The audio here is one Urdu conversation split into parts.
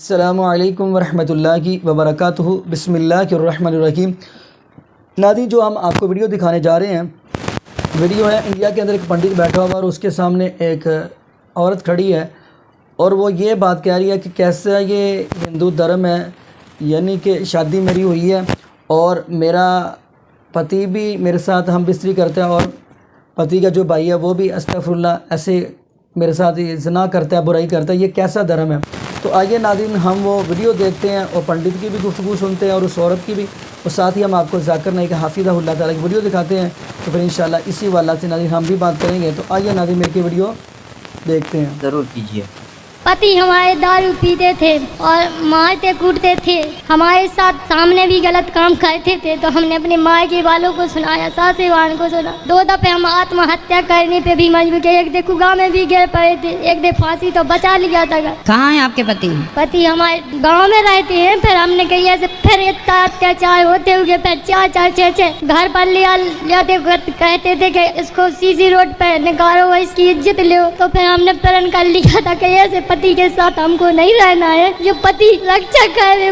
السلام علیکم ورحمۃ اللہ وبرکاتہ۔ بسم اللہ الرحمن الرحیم۔ ناظرین، جو ہم آپ کو ویڈیو دکھانے جا رہے ہیں، ویڈیو ہے انڈیا کے اندر ایک پنڈت بیٹھا ہوا اور اس کے سامنے ایک عورت کھڑی ہے اور وہ یہ بات کہہ رہی ہے کہ کیسا یہ ہندو دھرم ہے، یعنی کہ شادی میری ہوئی ہے اور میرا پتی بھی میرے ساتھ ہم بستری کرتا ہے اور پتی کا جو بھائی ہے وہ بھی استغفر اللہ ایسے میرے ساتھ زنا کرتا ہے، برائی کرتا ہے، یہ کیسا دھرم ہے؟ تو آئیے ناظرین ہم وہ ویڈیو دیکھتے ہیں اور پنڈت کی بھی گفتگو سنتے ہیں اور اس عورت کی بھی، اور ساتھ ہی ہم آپ کو ذاکر نائک حافظہ اللہ تعالیٰ کی ویڈیو دکھاتے ہیں، تو پھر انشاءاللہ اسی والا سے ناظرین ہم بھی بات کریں گے۔ تو آئیے ناظرین میرے کی ویڈیو دیکھتے ہیں۔ ضرور کیجیے۔ پتی ہمارے دارو پیتے تھے اور مارتے کوٹتے تھے، ہمارے ساتھ سامنے بھی غلط کام کرتے تھے، تو ہم نے اپنے ماں کے والوں کو سنایا، ساسوان کو سنا۔ 2 دفعے ہم آتم ہتیا کرنے پہ بھی مجبور کیے، ایک دیکھو گاؤں میں بھی گر پڑے تھے، ایک دے پھانسی تو بچا لیا تھا۔ کہاں ہیں آپ کے پتی؟ پتی ہمارے گاؤں میں رہتے ہیں، پھر ہم نے کہی ایسے پھر اتنا اتیاچار ہوتے ہوئے پھر 4 6 گھر پر لیاتے کہتے تھے کہ اس کو CC روڈ پہ نکالو، اس کی عزت لو، تو پھر ہم نے پرن کر لیا تھا کہ ایسے پتی کے ساتھ ہم کو نہیں رہنا ہے، جو پتی رکشا کرے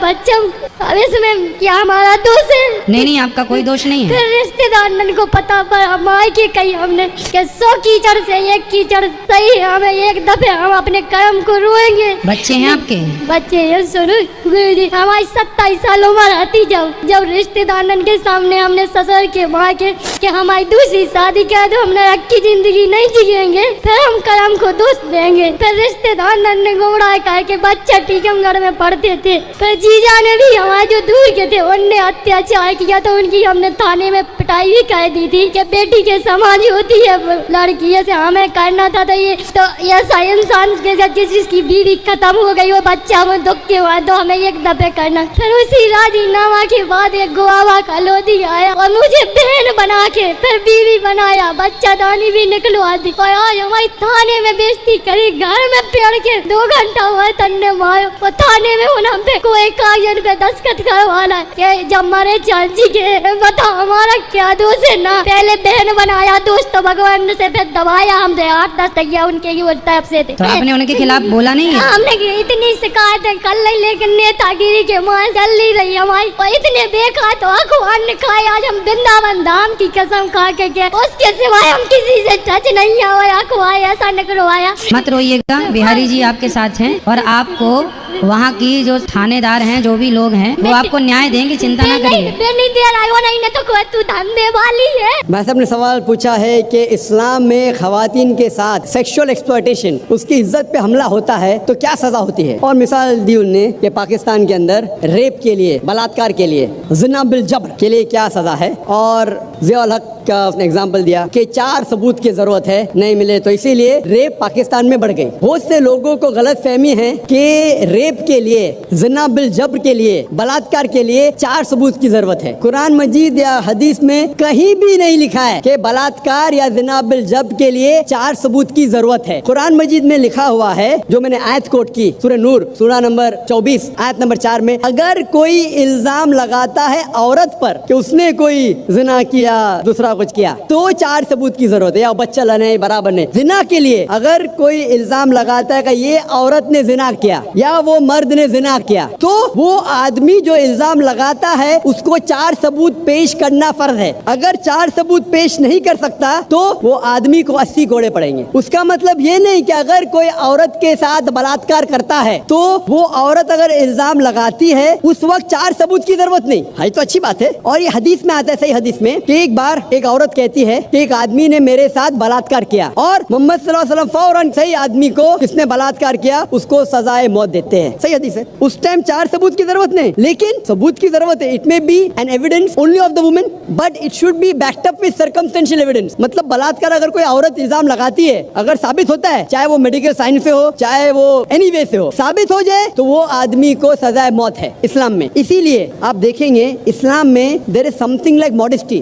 بچوں، اب اس میں کیا ہمارا دوست ہے؟ نہیں آپ کا کوئی دوش نہیں ہے۔ پھر رشتے دار کو پتا پر ہمارے کی کہی ہم نے کہ 100 کیچڑ سے 1 کیچڑ صحیح، ہمیں ایک دفعہ ہم اپنے کرم کو روئیں گے۔ بچے ہیں آپ کے؟ بچے ہیں، سنو جی، ہماری 27 سال عمر آتی جب رشتے دارن کے سامنے ہم نے سسر کے ماں کے کہ ہماری دوسری شادی کر دو، ہم نے رکھی زندگی نہیں جیئیں گے، پھر ہم کرم کو دوست دیں گے۔ پھر رشتے دار نے گمراہ کر کے بچہ ٹیکم گھر میں پڑھتے تھے، پھر جیجا نے بھی ہمارے جو دور کے تھے ان نے اتیاچار کیا، تو ان کی ہم نے تھانے میں پٹائی بھی کر دی تھی کہ بیٹی کے سماج ہوتی ہے لڑکی، ایسے ہمیں کرنا تھا، تو ایسا انسان کے ساتھ جس کی بیوی ختم ہو گئی، وہ بچہ وہ دکھ کے ہوا، تو ہمیں ایک دفعہ کرنا۔ پھر اسی راضی نامہ کے بعد ایک گواوا کا لودھی آیا اور مجھے بہن بنا کے پھر بیوی بنایا، بچہ دانی بھی نکلوا دی، اور آج ہماری تھانے میں بےزتی کری، گھر میں پیڑ کے 2 گھنٹہ ہوا تنے مارو، اور تھانے میں ہم پہ کوئی کاغذ پہ دستخط کروانا کہ جب ہمارے چاچی کے بتا ہمارا کیا دوست ہے نا، پہلے بہن بنایا، دوست تو بھگوان سے پھر دبایا، ہم سے 8-10 تک ان کے طرف سے تھے۔ تو آپ نے ان کے خلاف بولا نہیں ہے؟ ہم نے اتنی شکایتیں کر لی، لیکن نیتا گیری کے ماں چل نہیں رہی ہماری، اور اتنے بےکار تو اخوان نے کھائے، آج ہم بنداون دھام کی قسم کھا کے گئے، اس کے سوائے ہم کسی سے ٹچ نہیں ہوئے، اخوائے ایسا نکلوایا۔ مت روئیے گا، بہاری جی آپ کے ساتھ ہیں اور آپ کو وہاں کی جو تھانے دار ہیں، جو بھی لوگ ہیں، وہ آپ کو نیائے دیں گے، چنتا نہ کریے۔ نہیں دے رہا ہے، وہ نہیں تو کوئی تو دھندے والی ہے۔ بھائی صاحب نے سوال پوچھا ہے کہ اسلام میں خواتین کے ساتھ سیکشول ایکسپلائٹیشن، اس کی عزت پہ حملہ ہوتا ہے تو کیا سزا ہوتی ہے، اور مثال دی ان نے کہ پاکستان کے اندر ریپ کے لیے، بلاత్కాر کے لیے، زنا بالجبر کے لیے کیا سزا ہے، اور ضیاء الحق کا اس نے اگزامپل دیا کہ 4 ثبوت کی ضرورت ہے، نہیں ملے تو اسی لیے ریپ پاکستان میں بڑھ گئی۔ بہت سے لوگوں کو غلط فہمی ہے کہ ریپ کے لیے، زنا بالجبر کے لیے، بلاత్కాر کے لیے 4 ثبوت کی ضرورت ہے۔ قرآن مجید یا حدیث میں کہیں بھی نہیں لکھا ہے کہ بلاత్కాر یا زنا بالجبر کے لیے 4 ثبوت کی ضرورت ہے۔ قرآن مجید میں لکھا ہوا ہے، جو میں نے آیت کوٹ کی، سورہ نور سورہ نمبر 24 آیت نمبر 4 میں، اگر کوئی الزام لگاتا ہے عورت پر کہ اس نے کوئی زنا کیا، دوسرا کچھ کیا، تو 4 ثبوت کی ضرورت ہے، یا بچہ لانے برابر نہیں۔ زنا کے لیے اگر کوئی الزام لگاتا ہے کہ یہ عورت نے زنا کیا یا وہ مرد نے زنا کیا، تو وہ آدمی جو الزام لگاتا ہے اس کو 4 ثبوت پیش کرنا فرض ہے۔ اگر 4 ثبوت پیش نہیں کر سکتا تو وہ آدمی کو 80 کوڑے پڑیں گے۔ اس کا مطلب یہ نہیں کہ اگر کوئی عورت کے ساتھ بلاత్కాر کرتا ہے تو وہ عورت اگر الزام لگاتی ہے اس وقت 4 ثبوت کی ضرورت نہیں ہے، تو اچھی بات ہے۔ اور یہ حدیث میں آتا ہے، صحیح حدیث میں، کہ ایک بار ایک عورت کہتی ہے کہ ایک آدمی نے میرے ساتھ بلاత్కాر کیا، اور محمد صلی اللہ علیہ وسلم فوراً صحیح آدمی کو جس نے بلاత్కాر کیا اس کو سزائے موت دیتے ہیں، صحیح حدیث ہے۔ اس ٹائم 4 ثبوت کی ضرورت نہیں، لیکن ثبوت کی ضرورت ہے۔ It may be an evidence only of the woman but it should be backed up with circumstantial evidence. مطلب بلاత్కాر اگر کوئی عورت الزام لگاتی ہے، اگر ثابت ہوتا ہے، چاہے وہ میڈیکل سائنس سے ہو، چاہے وہ اینی وے سے ہو، ثابت ہو جائے تو وہ آدمی کو سزائے موت ہے اسلام میں۔ اسی لیے آپ دیکھیں گے اسلام میں there is something like modesty.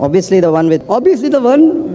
Obviously the one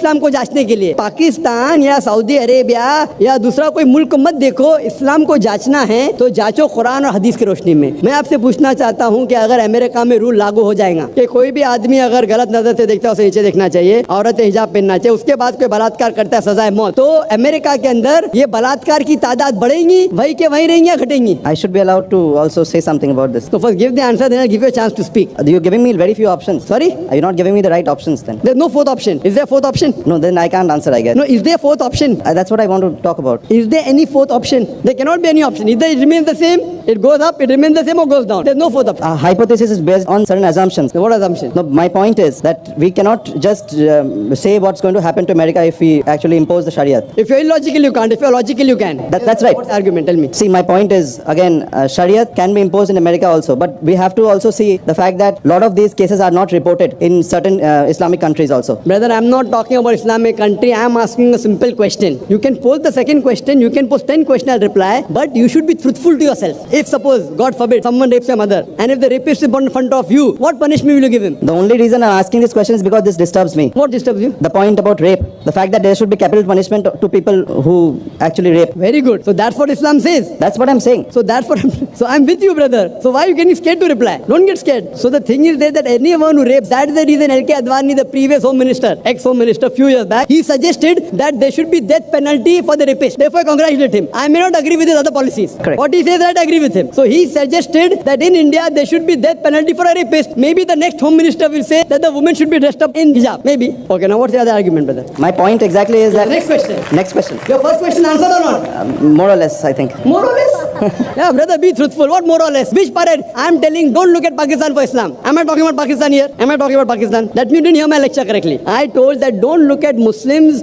اسلام کو جانچنے کے لیے. پاکستان یا سعودی عربیہ یا دوسرا کوئی ملک مت دیکھو, اسلام کو جانچنا ہے تو جانچو قرآن اور حدیث کی روشنی میں. میں آپ سے پوچھنا چاہتا ہوں کہ اگر امریکہ میں رول لاگو ہو جائے گا کہ کوئی بھی آدمی اگر غلط نظر سے دیکھتا ہے اسے نیچے دیکھنا چاہیے, عورت حجاب پہننا چاہیے, اس کے بعد کوئی بلاತ್ಕಾರ کرتا ہے سزائے موت, تو امریکہ کے اندر یہ بلاತ್ಕಾರ کی تعداد بڑھیں گی وہی کے وہیں رہیں گی یا گھٹیں گی؟ I should be allowed to also say something about this. So first give the answer, then I'll give you a chance to speak. You're giving me very few options. Sorry? Are you not giving me the right options then? There's no fourth option. Is there a fourth option? No, then I can't answer, I guess. No, is there a fourth option? That's what I want to talk about. Is there any fourth option? There cannot be any option. Either it remains the same, it goes up, it remains the same or goes down. There's no fourth option. Hypothesis is based on certain assumptions. So what assumption? No, my point is that we cannot just say what's going to happen to America if we actually impose the Sharia. If you're illogical, you can't. If you're logical, you can. That's right. What's the argument? Tell me. See, my point is, again, Sharia can be imposed in America also, but we have to also see the fact that a lot of these cases are not reported in certain Islamic countries also. Brother, I'm not talking about Islamic country. I'm asking a simple question. You can pose the second question, you can pose 10 questions, I'll reply, but you should be truthful to yourself. If suppose, God forbid, someone rapes your mother, and if the rapist is in front of you, what punishment will you give him? The only reason I'm asking this question is because this disturbs me. What disturbs you? The point about rape, the fact that there should be capital punishment to people who actually rape. Very good. So that's what Islam says. That's what I'm saying. So that's what I'm with you, brother. So why are you getting scared to reply? Don't get scared. So the thing is that anyone who rapes, that is the reason L.K. Advani, the previous home minister, ex-home minister, few years back, he suggested that there should be death penalty for the rapist. Therefore, I congratulate him. I may not agree with his other policies. Correct. What he says, I agree with him. So he suggested that in India, there should be death penalty for a rapist. Maybe the next home minister will say that the woman should be dressed up in hijab. Maybe. Okay, now what's the other argument, brother? My point exactly is that... Next question. Next question. Your first question answered or not? More or less, I think. More or less? Yeah, brother, be truthful. What more or less? Which parade? I'm telling, don't look at Pakistan for Islam. Am I talking about Pakistan here? Am I talking about Pakistan? That means you didn't hear my lecture correctly. I told that don't look at Muslims